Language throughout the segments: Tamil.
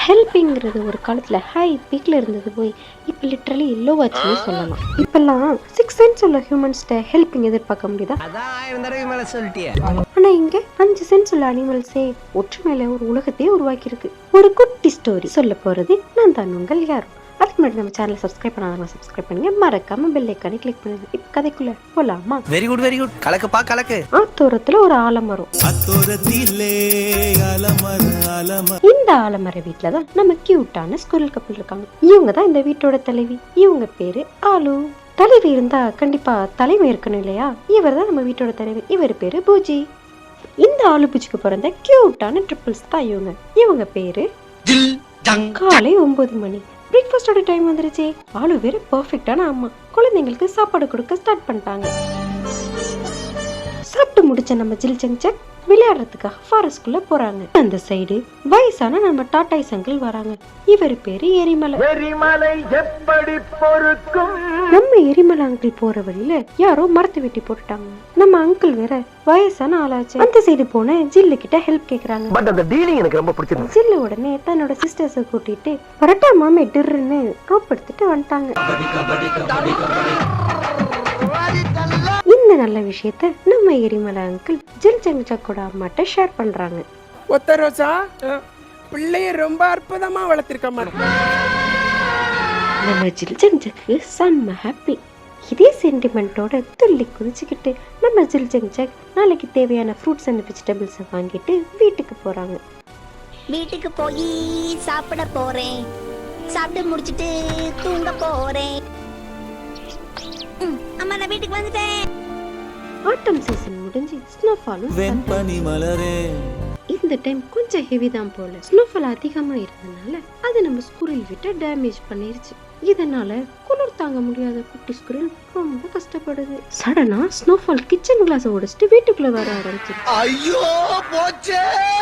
ஹெல்பிங்கிறது ஒரு காலத்துல ஹை பீக்ல இருந்தது போய் இப்ப லிட்டரலி எல்லோ வாட்ச்னே சொல்லலாம். இப்பெல்லாம் 6 சென்ஸ் உள்ள ஹியூமன்ஸ்ட ஹெல்பிங் எதிர்பார்க்க முடியுதா? ஆனா இங்க 5 சென்ஸ் உள்ள அனிமல்ஸே ஒற்றுமையில ஒரு உலகத்தையே உருவாக்கி இருக்கு. ஒரு குட்டி ஸ்டோரி சொல்ல போறது நான் தான் உங்கள் யாரும். அதுக்கு முன்னாடி நம்ம சேனலை சப்ஸ்கிரைப் பண்ணாதவங்க சப்ஸ்கிரைப் பண்ணுங்க, மறக்காம பெல் ஐகானை கிளிக் பண்ணுங்க. இப்ப கதைக்குள்ள போலாமா? வெரி குட் கலக்குப்பா கலக்கு. ஆத்தோரத்துல ஒரு ஆலமரம். இந்த ஆலமர வீட்டுலதான் நம்ம கியூட்டான ஸ்கூல் கப்பல் இருக்காங்க. இவங்க தான் இந்த வீட்டோட தலைவி. இவங்க பேரு ஆலு. தலைவி இருந்தா கண்டிப்பா தலைமை இருக்கணும் இல்லையா? இவர் தான் நம்ம வீட்டோட தலைவி. இவர் பேரு பூஜி. இந்த ஆலு பூஜிக்கு பிறந்த கியூட்டான ட்ரிபிள்ஸ் தான் இவங்க. இவங்க பேரு காலை 9 மணி. பிரேக்ஃபாஸ்டோட டைம் வந்துருச்சு. ஆளு வேற பெர்ஃபெக்ட்டான அம்மா. குழந்தைங்களுக்கு சாப்பாடு கொடுக்க ஸ்டார்ட் பண்ணிட்டாங்க. சாப்பிட்டு முடிச்ச நம்ம ஜில் ஜங் சக் விளையாடுறதுக்காக ஃபாரஸ்ட்குள்ள போறாங்க. அந்த சைடு வயசான நம்ம டாட்டாய்ஸ் அங்கிள் வராங்க. இவர் பேரு எரிமலை. நம்ம எரிமலை அங்கிள் போற வழியில யாரோ மரத்தை வெட்டி போட்டுட்டாங்க. நம்ம அங்கிள் வேற வயசான ஆளாச்சு. அந்த சைடு போன ஜில்லு கிட்ட ஹெல்ப் கேக்குறாங்க. பட் அந்த டீலிங் எனக்கு ரொம்ப பிடிச்சிருந்தது. ஜில்லு உடனே தன்னோட சிஸ்டர்ஸை கூட்டிட்டு பரட்டா மாமே டிர்ன்னு ரோப் எடுத்துட்டு வந்துட்டாங்க. இந்த நல்ல விஷயத்த நம்ம எரிமலை அங்கிள் ஜில் ஜங் சக்கோட அம்மாட்ட ஷேர் பண்றாங்க. ஒத்த ரோசா பிள்ளைய ரொம்ப அற்புதமா வளர்த்திருக்கமா. நம்ம ஜில் ஜங் சக்கு செம்ம ஹாப்பி. இதே சென்டிமெண்டோட துள்ளி குதிச்சுக்கிட்டு நம்ம ஜில் ஜங் சக் நாளைக்கு தேவையான ஃப்ரூட்ஸ் அண்ட் வெஜிடபிள்ஸை வாங்கிட்டு வீட்டுக்கு போறாங்க. வீட்டுக்கு போய் சாப்பிட போறேன். சாப்பிட்டு முடிச்சிட்டு தூங்க போறேன். அம்மா நான் வீட்டுக்கு வந்துட்டேன். ஆட்டம் சீசன் முடிஞ்சு ஸ்னோஃபாலும் இந்த டைம் கொஞ்சம் ஹெவி தான் போல. ஸ்னோஃபால் அதிகமா இருந்தனால அது நம்ம ஸ்குரில் விட்ட டேமேஜ் பண்ணிருச்சு. இதனால குளிர் தாங்க முடியாத குட்டி ஸ்குரில் ரொம்ப கஷ்டப்படுது. சடனா ஸ்னோஃபால் கிச்சன் கிளாஸ் உடைச்சிட்டு வீட்டுக்குள்ள வர ஆரம்பிச்சிருச்சு.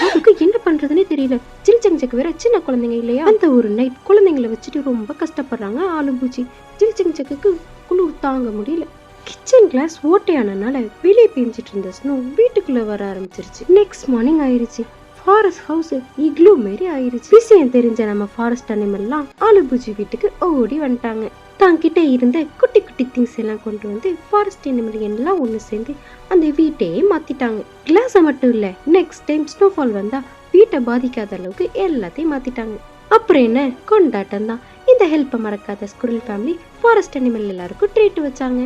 அதுக்கு என்ன பண்றதுன்னே தெரியல. ஜில் ஜங் சக் வேற சின்ன குழந்தைங்க இல்லையா? அந்த ஒரு நைட் குழந்தைங்களை வச்சுட்டு ரொம்ப கஷ்டப்படுறாங்க ஆலு பூஜி. ஜில் ஜங் சக்கு குளிர் தாங்க முடியல. கிச்சன் கிளாஸ் ஓட்டையானனால வெளியே பெஞ்சிட்டு இருந்த ஸ்னோ வீட்டுக்குள்ள வர ஆரம்பிச்சிருச்சு. நெக்ஸ்ட் மார்னிங் ஆயிருச்சு. ஃபாரஸ்ட் ஹவுஸ் இக்லூ மாரி ஆயிருச்சு. விஷயம் தெரிஞ்ச நம்ம ஃபாரஸ்ட் அனிமல்லாம் ஆலுபூஜி வீட்டுக்கு ஓடி வந்துட்டாங்க. தாங்கிட்ட இருந்த குட்டி குட்டி திங்ஸ் எல்லாம் கொண்டு வந்து ஃபாரஸ்ட் அனிமல் எல்லாம் ஒண்ணு சேர்ந்து அந்த வீட்டையே மாத்திட்டாங்க. கிளாஸை மட்டும் இல்ல, நெக்ஸ்ட் டைம் ஸ்னோஃபால் வந்தா வீட்டை பாதிக்காத அளவுக்கு எல்லாத்தையும் மாத்திட்டாங்க. அப்புறம் என்ன கொண்டாட்டம் தான். இந்த ஹெல்ப்பை மறக்காத ஸ்குரில் ஃபேமிலி ஃபாரஸ்ட் அனிமல் எல்லாருக்கும் ட்ரீட் வச்சாங்க.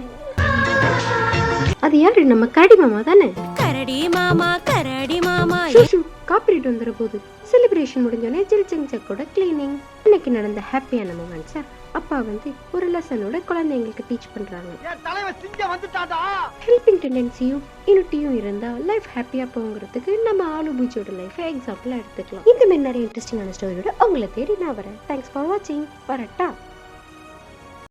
அது யாரு? நம்ம கரடி மாமா தானே? கரடி மாமா கரடி மாமா. காப்பிரைட் வந்துற போது செலிப்ரேஷன் முடிஞ்சோடனே ஜில் ஜங் சக்கோட கிளீனிங். இன்னைக்கு நடந்த ஹாப்பியான மொமெண்ட்ஸை அப்பா வந்து ஒரு லெசனோட குழந்தைங்களுக்கு டீச் பண்றாங்க. ஹெல்பிங் டெண்டன்சியும் யூனிட்டியும் இருந்தா லைஃப் ஹாப்பியா போங்கிறதுக்கு நம்ம ஆலு பூஜியோட லைஃப் எக்ஸாம்பிளா எடுத்துக்கலாம். இந்த மாதிரி நிறைய இன்ட்ரெஸ்டிங்கான ஸ்டோரியோட உங்களை தேடி நான் வரேன். தேங்க்ஸ் ஃபார் வாட்சிங். வரட்டா.